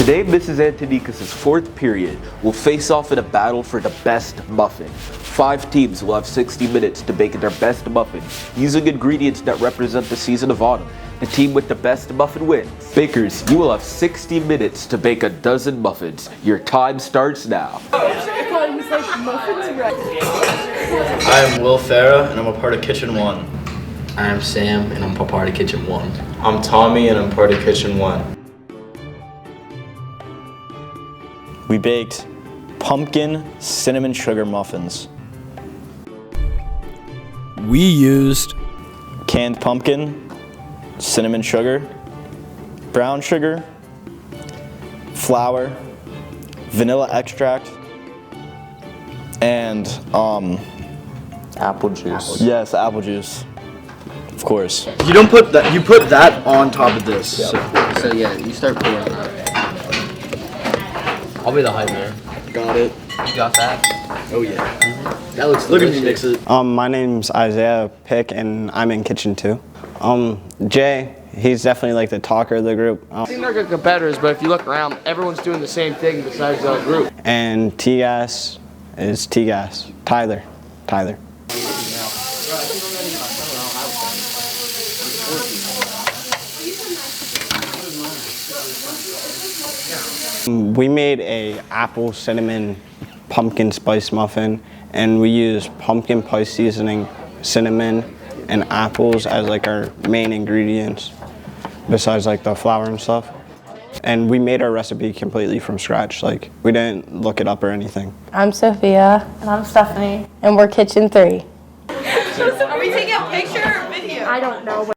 Today, Mrs. Antonikis' fourth period will face off in a battle for the best muffin. 5 teams will have 60 minutes to bake their best muffin using ingredients that represent the season of autumn. The team with the best muffin wins. Bakers, you will have 60 minutes to bake a dozen muffins. Your time starts now. I am Will Farah, and I'm a part of Kitchen 1. I'm Sam, and I'm a part of Kitchen 1. I'm Tommy, and I'm part of Kitchen 1. We baked pumpkin cinnamon sugar muffins. We used Canned pumpkin, cinnamon sugar, brown sugar, flour, vanilla extract, and Apple juice. yes, apple juice. Of course. You don't put that. You put that on top of this. Yep. So yeah, you start pouring that. I'll be the hype man. Got it. You got that? Oh yeah. That looks Look at delicious. me mix it. My name's Isaiah Pick, and I'm in Kitchen 2. Jay, he's definitely like the talker of the group. I think they're good competitors, but if you look around, everyone's doing the same thing besides the group. And T-Gas is T-Gas. Tyler. We made a apple cinnamon pumpkin spice muffin, and we used pumpkin pie seasoning, cinnamon, and apples as like our main ingredients, besides like the flour and stuff. And we made our recipe completely from scratch. Like, we didn't look it up or anything. I'm Sophia. And I'm Stephanie. And we're Kitchen 3. Are we taking a picture or video? I don't know.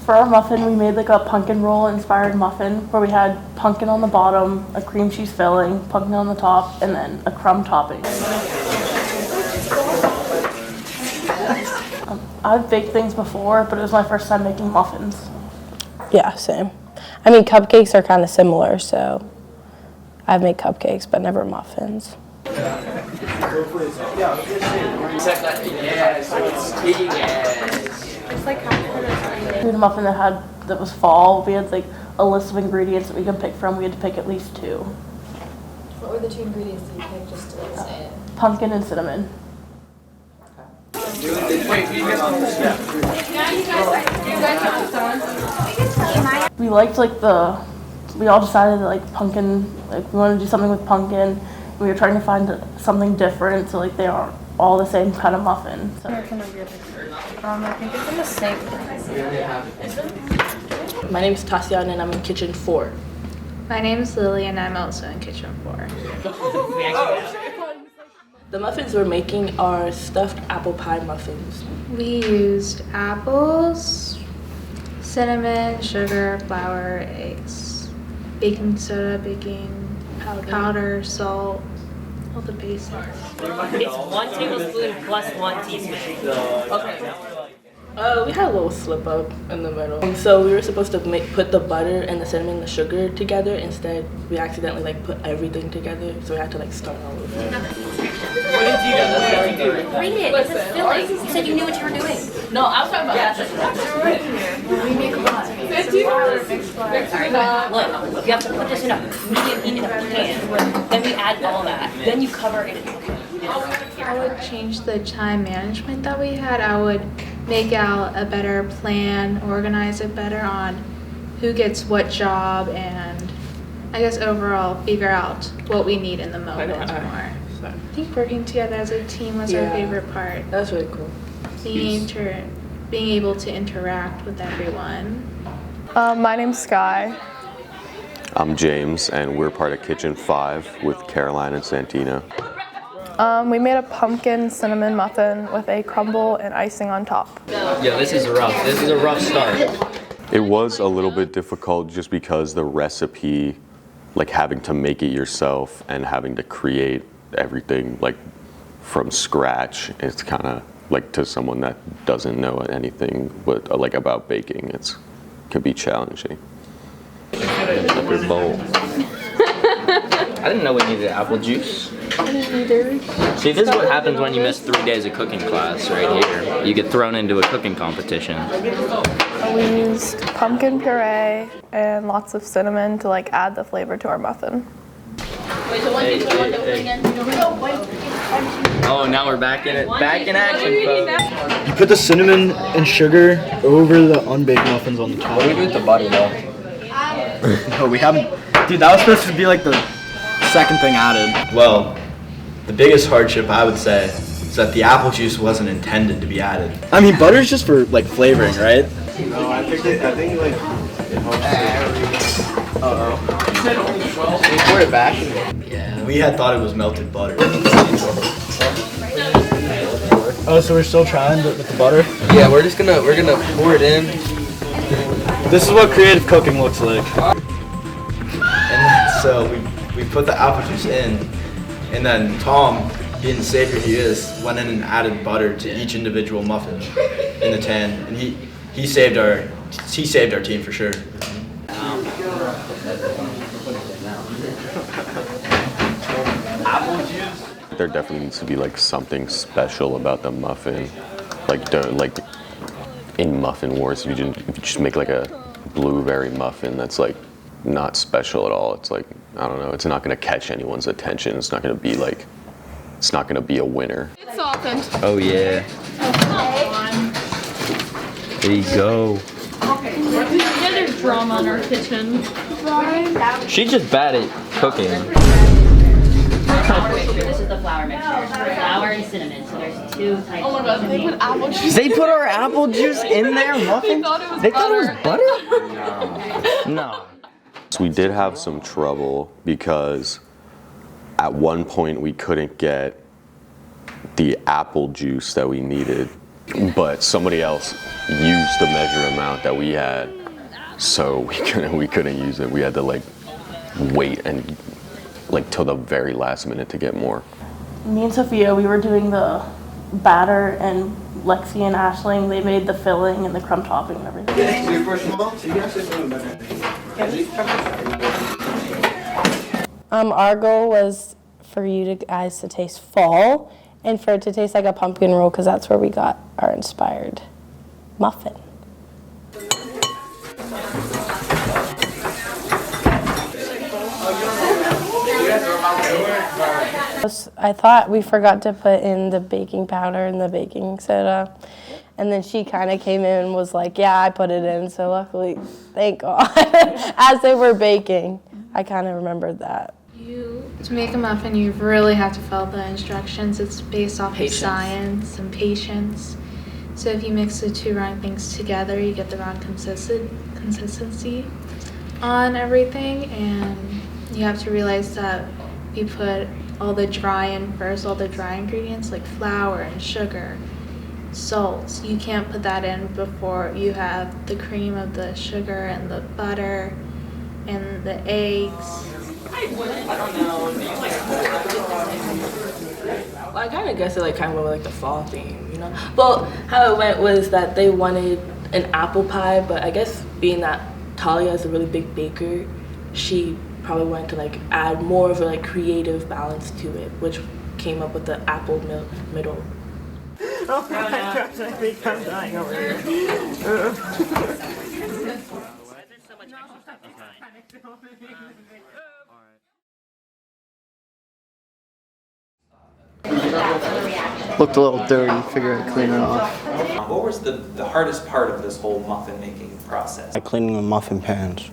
For our muffin, we made like a pumpkin roll inspired muffin where we had pumpkin on the bottom, a cream cheese filling, pumpkin on the top, and then a crumb topping. I've baked things before, but it was my first time making muffins. Yeah, same. I mean, cupcakes are kind of similar, so I've made cupcakes, but never muffins. We had a muffin that was fall. We had like a list of ingredients that we could pick from. We had to pick at least 2. What were the 2 ingredients that you picked, just to like say it? Pumpkin and cinnamon. We liked we all decided that like pumpkin, like we wanted to do something with pumpkin. We were trying to find something different, so like they aren't all the same kind of muffin. So. I think it's in the same thing. My name is Tatiana and I'm in Kitchen 4. My name is Lily and I'm also in Kitchen 4. The muffins we're making are stuffed apple pie muffins. We used apples, cinnamon, sugar, flour, eggs, baking soda, baking powder, salt, all the basics. It's 1 tablespoon plus 1 teaspoon. Okay. We had a little slip up in the middle. So we were supposed to put the butter and the cinnamon and the sugar together. Instead, we accidentally put everything together. So we had to start all over. What did you do? Read it. It's a filling. You said you knew what you were doing. No, I was talking about that. We make a lot. Look, you have to put this in a medium heat in a pan. Then we add all that. Then you cover it. I would change the time management that we had. I would make out a better plan, organize it better on who gets what job, and I guess overall figure out what we need in the moment more. I think working together as a team was our favorite part. That's really cool. Being able to interact with everyone. My name's Sky. I'm James, and we're part of Kitchen 5 with Caroline and Santina. We made a pumpkin cinnamon muffin with a crumble and icing on top. Yeah, this is a rough start. It was a little bit difficult just because the recipe, having to make it yourself and having to create everything from scratch, it's kind of to someone that doesn't know anything about baking, can be challenging. Another bowl. I didn't know we needed apple juice. I didn't either. See, this is what happens when you miss 3 days of cooking class right here. You get thrown into a cooking competition. We used pumpkin puree and lots of cinnamon to like add the flavor to our muffin. Oh, now we're back in it. Back in action, folks. You put the cinnamon and sugar over the unbaked muffins on the top. What do we do with the butter, though? No, we haven't. Dude, that was supposed to be like the second thing added. Well, the biggest hardship I would say is that the apple juice wasn't intended to be added. I mean, butter's just for like flavoring, right? No, I think like it helps. Can you pour it back? We had thought it was melted butter. Oh, so we're still trying with the butter? Yeah, we're gonna pour it in. This is what creative cooking looks like. And so we put the apple juice in, and then Tom, being the savior he is, went in and added butter to each individual muffin in the tin, and he saved our team for sure. There definitely needs to be like something special about the muffin. Like don't like in Muffin Wars, if you just make like a blueberry muffin that's like not special at all. It's like, I don't know, it's not gonna catch anyone's attention. It's not gonna be like, it's not gonna be a winner. It's softened. Oh, yeah. There you go. Yeah, there's drama in our kitchen. She's just bad at cooking. This is the flour mixture. Flour and cinnamon. So there's two types. Oh my god, they put apple juice. They put our apple juice in their muffin? They thought it was butter. No. So we did have some trouble because at one point we couldn't get the apple juice that we needed, but somebody else used the measure amount that we had, so we couldn't use it. We had to like wait and like till the very last minute to get more. Me and Sophia, we were doing the batter, and Lexi and Ashling, they made the filling and the crumb topping and everything. Our goal was for you guys to taste fall and for it to taste like a pumpkin roll because that's where we got our inspired muffin. I thought we forgot to put in the baking powder and the baking soda, and then she kind of came in and was like, yeah, I put it in, so luckily, thank God, as they were baking, I kind of remembered that. To make a muffin, you really have to follow the instructions. It's based off of science and patience. So if you mix the two wrong things together, you get the wrong consistency on everything, and you have to realize that you put all the dry in first, all the dry ingredients like flour and sugar, salt. You can't put that in before you have the cream of the sugar and the butter and the eggs. Well, I kind of guess it like kind of went with like the fall theme, you know. Well, how it went was that they wanted an apple pie, but I guess being that Talia is a really big baker, she probably wanted to like add more of a like creative balance to it, which came up with the apple middle. Oh my gosh, I think I'm dying over here. Looked a little dirty, figure I'd clean it off. What was the hardest part of this whole muffin making process? Like cleaning the muffin pans.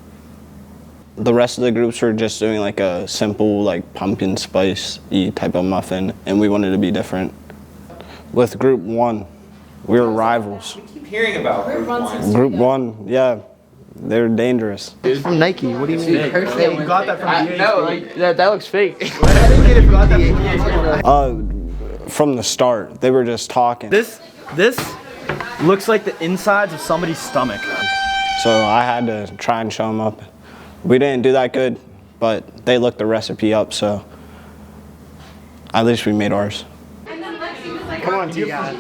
The rest of the groups were just doing like a simple like pumpkin spice-y type of muffin, and we wanted to be different. With group 1, we were rivals. We keep hearing about group 1. Group 1, yeah, they were dangerous. It's from Nike. What do you mean? Yeah, you got that from DH. No, like, that looks fake. From the start, they were just talking. This looks like the insides of somebody's stomach. So I had to try and show them up. We didn't do that good, but they looked the recipe up, so at least we made ours. Come on, T-guy.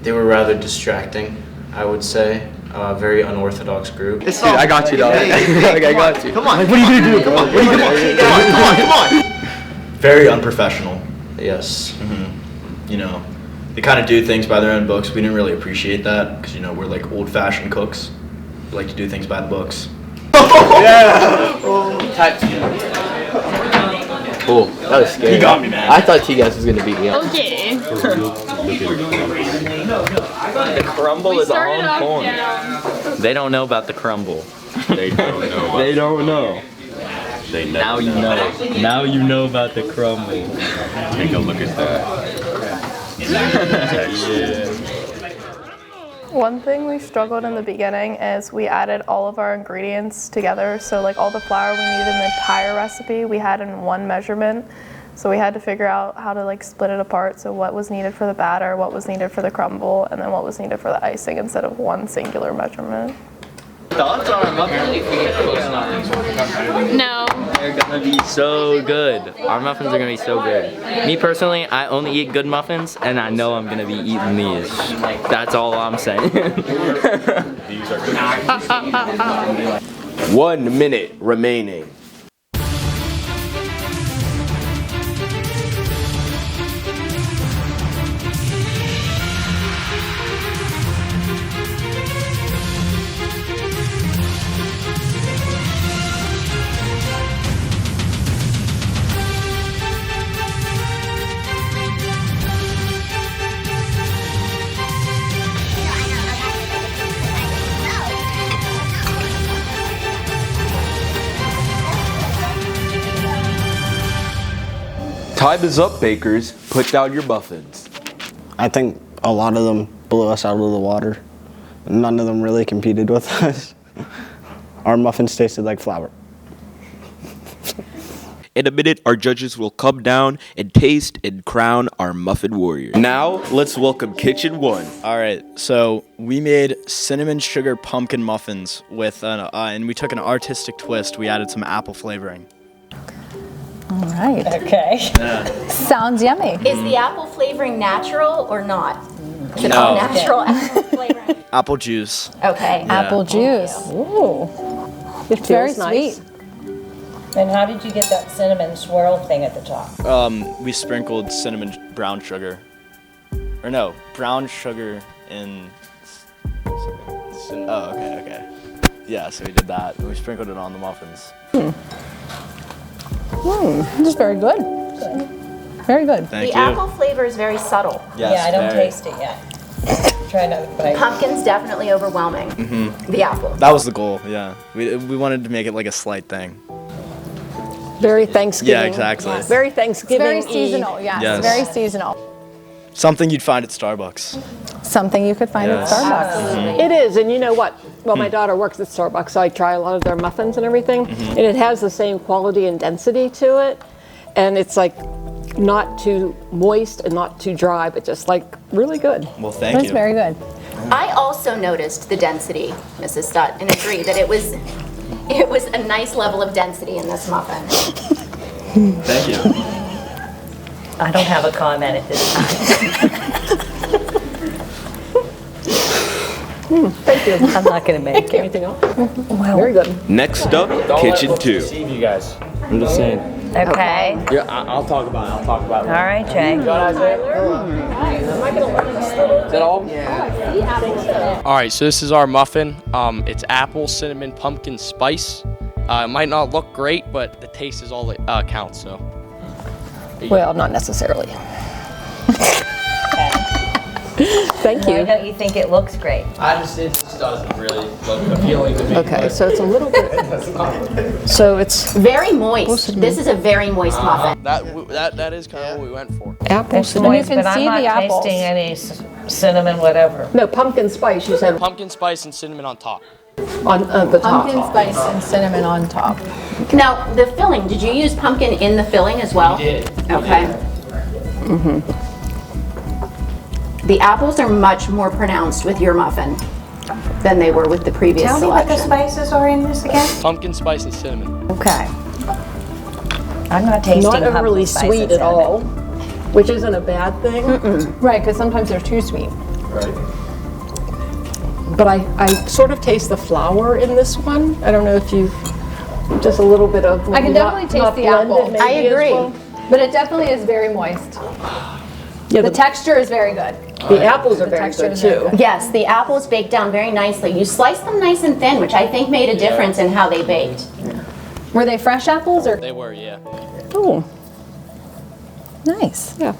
They were rather distracting, I would say. Very unorthodox group. Dude, I got you, dog. I got you. Come on. Like, what are you gonna do? Come on. What are you gonna do? Come on. Very unprofessional. Yes. You know, they kind of do things by their own books. We didn't really appreciate that because, you know, we're like old-fashioned cooks. We like to do things by the books. Yeah! Oh, that was scary. He got me, man. I thought T-Gas was going to beat me up. Okay. The crumble is on point. They don't know about the crumble. They don't know. They don't know. They never Now you know. Now you know about the crumble. Take a look at that. Yeah. One thing we struggled in the beginning is we added all of our ingredients together. So like all the flour we needed in the entire recipe, we had in one measurement. So we had to figure out how to like split it apart. So what was needed for the batter, what was needed for the crumble, and then what was needed for the icing instead of one singular measurement. Thoughts on our muffins? No. They're gonna be so good. Our muffins are gonna be so good. Me personally, I only eat good muffins, and I know I'm gonna be eating these. That's all I'm saying. These are good. 1 minute remaining. Time is up, bakers. Put down your muffins. I think a lot of them blew us out of the water. None of them really competed with us. Our muffins tasted like flour. In a minute, our judges will come down and taste and crown our muffin warrior. Now, let's welcome Kitchen 1. All right, so we made cinnamon sugar pumpkin muffins with, and we took an artistic twist. We added some apple flavoring. All right. Okay. Sounds yummy. Is the apple flavoring natural or not? Is it No. all natural apple flavoring? Apple juice. Okay. Yeah. Apple juice. Ooh. It's very sweet. And how did you get that cinnamon swirl thing at the top? We sprinkled cinnamon brown sugar. Or no, brown sugar in... Oh, okay. Yeah, so we did that. We sprinkled it on the muffins. This is very good. Very good. Thank The you. apple flavor is very subtle. Yes, Yeah, I don't very. taste it yet. Try another bite. Pumpkin's definitely overwhelming. The apple. That was the goal, yeah. We wanted to make it like a slight thing. Very Thanksgiving. Yeah, exactly. Yes. Very Thanksgiving. Very seasonal, yes. Yes. Very seasonal. Something you'd find at Starbucks. Something you could find Yes. at Starbucks. It is, and you know what? Well, my daughter works at Starbucks, so I try a lot of their muffins and everything, and it has the same quality and density to it, and it's like not too moist and not too dry, but just like really good. Well, thank That's you. very good. I also noticed the density, Mrs. Stutt, and agree that it was a nice level of density in this muffin. Thank you. I don't have a comment at this time. Thank you. I'm not going to make anything else. Wow. Very good. Next up, Kitchen 2. Deceive you guys. I'm just saying. Okay. Yeah, I'll talk about it. All right, Jay. Is that all? All right, so this is our muffin. It's apple, cinnamon, pumpkin, spice. It might not look great, but the taste is all that counts. So. Well, not necessarily. Thank you. Why don't you think it looks great? It just doesn't really look appealing to me. Okay, so it's a little bit. So it's Very moist. This is a very moist muffin. That is kind of what we went for. apple And you cinnamon. can see the apples. any cinnamon, whatever. No, pumpkin spice. You said Pumpkin spice and cinnamon on top. on the top. Pumpkin spice and cinnamon on top. Now, the filling, did you use pumpkin in the filling as well? We did. Okay. The apples are much more pronounced with your muffin than they were with the previous Tell me what the selection. spices are in this again. Pumpkin spice and cinnamon. Okay. I'm not tasting Not pumpkin overly spice sweet and at cinnamon. all, which isn't a bad thing. Right, because sometimes they're too sweet. Right. But I sort of taste the flour in this one. I don't know if you, just a little bit of. I can definitely taste the apple. I agree. But it definitely is very moist. Yeah, The texture is very good. The apples are very texture good is very too. good. Yes, the apples baked down very nicely. You sliced them nice and thin, which I think made a difference in how they baked. Were they fresh apples or? They were, yeah. Ooh. Nice. Yeah.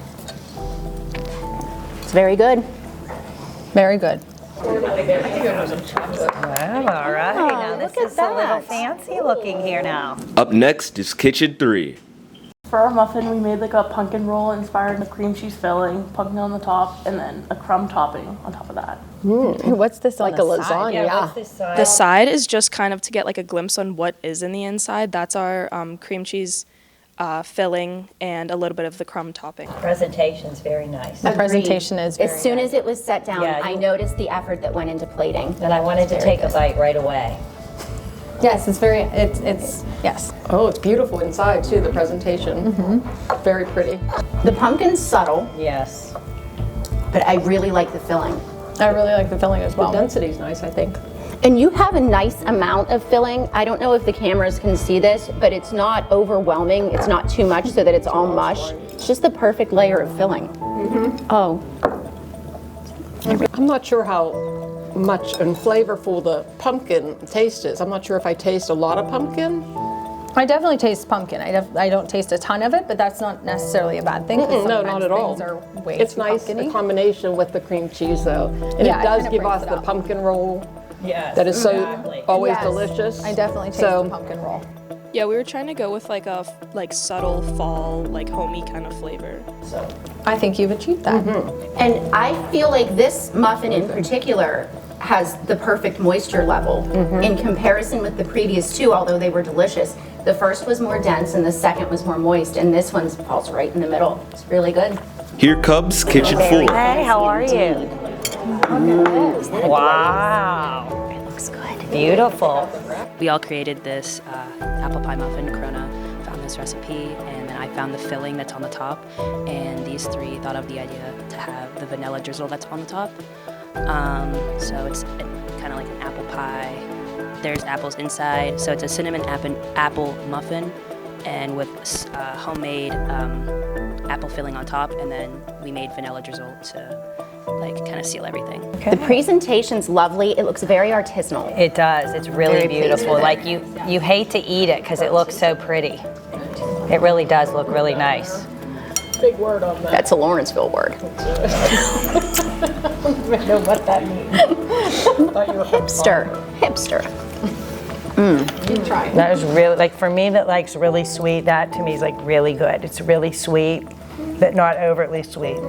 It's very good. Very good. Well, all right. Now this is a little fancy looking here now. Up next is Kitchen 3. For our muffin, we made like a pumpkin roll inspired in a cream cheese filling, pumpkin on the top, and then a crumb topping on top of that. What's this on Like the a side? lasagna. The side is just kind of to get like a glimpse on what is in the inside. That's our cream cheese filling and a little bit of the crumb topping. Presentation's very nice. The presentation is very As soon as it was set down, Yeah, I noticed the effort that went into plating. And I wanted to take a bite right away. Yes, it's very, it's yes. Oh, it's beautiful inside too, the presentation. Very pretty. The pumpkin's subtle, Yes. but I really like the filling. I really like the filling as The well. density's nice, I think. And you have a nice amount of filling. I don't know if the cameras can see this, but it's not overwhelming. It's not too much so that it's all mush. It's just the perfect layer of filling. Oh, I'm not sure how much and flavorful the pumpkin taste is. I'm not sure if I taste a lot of pumpkin. I definitely taste pumpkin. I don't taste a ton of it, but that's not necessarily a bad thing. 'Cause No, sometimes not at all. things are way It's too nice, pumpkin-y. the combination with the cream cheese though. And Yeah, it it does kinda give brings us it the up. pumpkin roll Yes. that is so exactly. always Yes, delicious. I definitely taste So- the pumpkin roll. Yeah, we were trying to go with like a subtle fall, like homey kind of flavor. So I think you've achieved that. and I feel like this muffin in particular has the perfect moisture level in comparison with the previous two, although they were delicious. The first was more dense and the second was more moist, and this one falls right in the middle. It's really good. Here comes Kitchen 4. Hey, how are you? Wow. It looks good. Beautiful. we all created this apple pie muffin. Corona found this recipe, and then I found the filling that's on the top, and these three thought of the idea to have the vanilla drizzle that's on the top. So it's kind of like an apple pie. There's apples inside, so it's a cinnamon apple muffin, and with homemade apple filling on top, and then we made vanilla drizzle to like kind of seal everything. The presentation's lovely. It looks very artisanal. It does. It's really Very pleased beautiful. with it. Like you hate to eat it because it looks so pretty. It really does look really nice. Big word on that. That's a Lawrenceville word. I don't even know what that means. Hipster. Hipster. That is really, like for me that likes really sweet, that to me is like really good. It's really sweet, but not overtly sweet.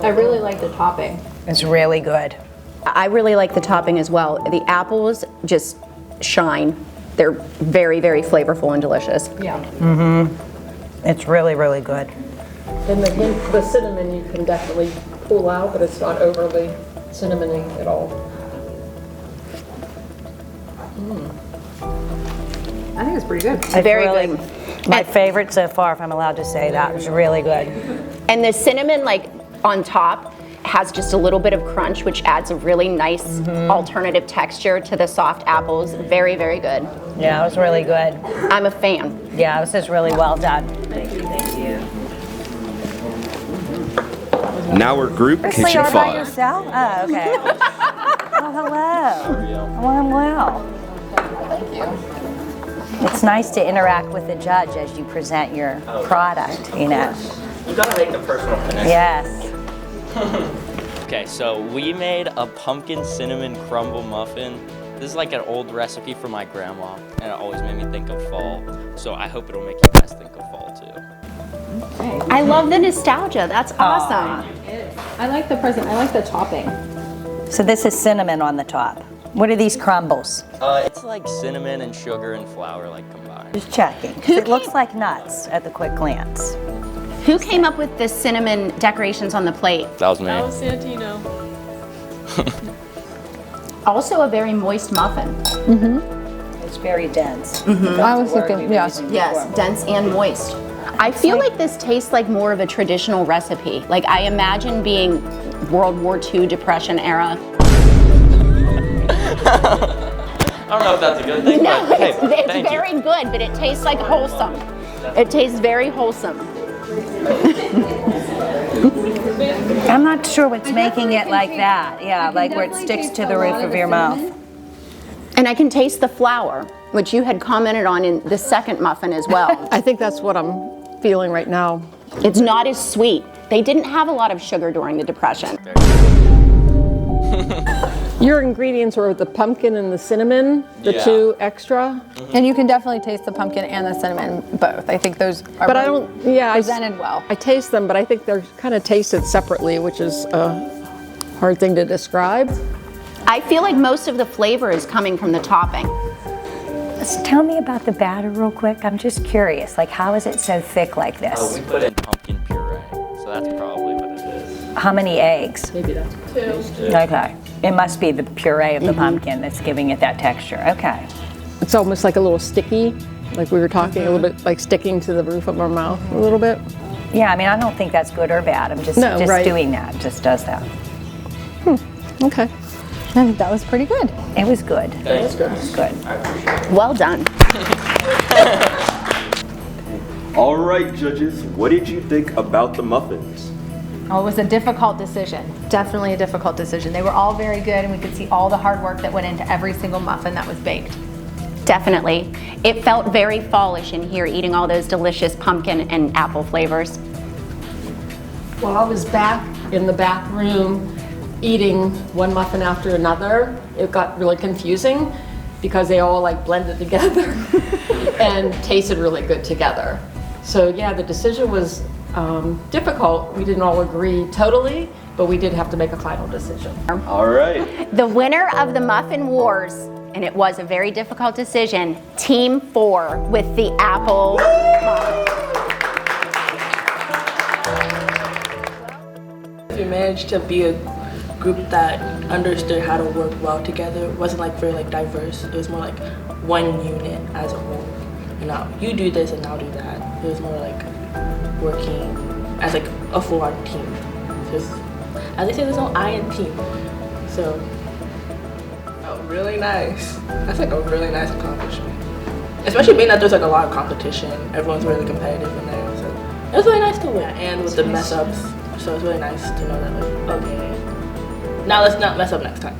I really like the topping. It's really good. I really like the topping as well. The apples just shine. They're very, very flavorful and delicious. Yeah. It's really, really good. And the cinnamon you can definitely pull out, but it's not overly cinnamony at all. I think it's pretty good. It's Very really good. My favorite so far, if I'm allowed to say that. It's really good. And the cinnamon, like on top, has just a little bit of crunch, which adds a really nice alternative texture to the soft apples. Very, very good. Yeah, it was really good. I'm a fan. Yeah, this is really well done. Thank you. Now we're group So Kitchen you're by 5. yourself? Oh, okay. Oh, hello. Well. Thank you. It's nice to interact with the judge as you present your product, you know. You gotta make the personal connection. Yes. Okay, so we made a pumpkin cinnamon crumble muffin. This is like an old recipe from my grandma, and it always made me think of fall. So I hope it'll make you guys think of fall too. I love the nostalgia. That's awesome. I like the present. I like the topping. So this is cinnamon on the top. What are these crumbles? It's like cinnamon and sugar and flour like combined. Just checking. 'Cause it looks like nuts at the quick glance. Who came up with the cinnamon decorations on the plate? That was me. Santino. Also a very moist muffin. It's very dense. I was thinking, yes. Yes, dense and moist. I feel like this tastes like more of a traditional recipe. Like I imagine being World War II Depression era. I don't know if that's a good thing, No, but hey, it's thank you. very good, but it tastes like wholesome. It tastes very wholesome. I'm not sure what's making it like that. Yeah, like where it sticks to the roof of your mouth. And I can taste the flour, which you had commented on in the second muffin as well. I think that's what I'm feeling right now. It's not as sweet. They didn't have a lot of sugar during the Depression. Your ingredients were the pumpkin and the cinnamon, the two extra. And you can definitely taste the pumpkin and the cinnamon both. I think those are But I don't, presented well. I taste them, but I think they're kind of tasted separately, which is a hard thing to describe. I feel like most of the flavor is coming from the topping. Tell me about the batter real quick. I'm just curious. Like, how is it so thick like this? Oh, we put in pumpkin puree, so that's probably what it is. How many eggs? Maybe that's 2. Okay. It must be the puree of the pumpkin that's giving it that texture. Okay. It's almost like a little sticky, like we were talking, a little bit like sticking to the roof of our mouth a little bit. Yeah, I mean, I don't think that's good or bad. I'm just right. doing that. It just does that. Okay. I think that was pretty good. It was good. It was good. It was good. Well done. All right, judges, what did you think about the muffins? Oh, it was a difficult decision. Definitely a difficult decision. They were all very good, and we could see all the hard work that went into every single muffin that was baked. Definitely. It felt very fallish in here eating all those delicious pumpkin and apple flavors. While I was back in the back room eating one muffin after another, it got really confusing because they all like blended together and tasted really good together. So yeah, the decision was difficult. We didn't all agree totally, but we did have to make a final decision. All right. The winner of the Muffin Wars, and it was a very difficult decision, Team 4 with the apple muffin. We managed to be a group that understood how to work well together. It wasn't like very like diverse. It was more like one unit as a whole. You know, you do this and I'll do that. It was more like working as like a full-on team. Just, as they say, there's no I in team. So, really nice. That's like a really nice accomplishment. Especially being that there's like a lot of competition. Everyone's really competitive in there. So it was really nice to win. And with the mess ups, so it's really nice to know that like, okay, now let's not mess up next time.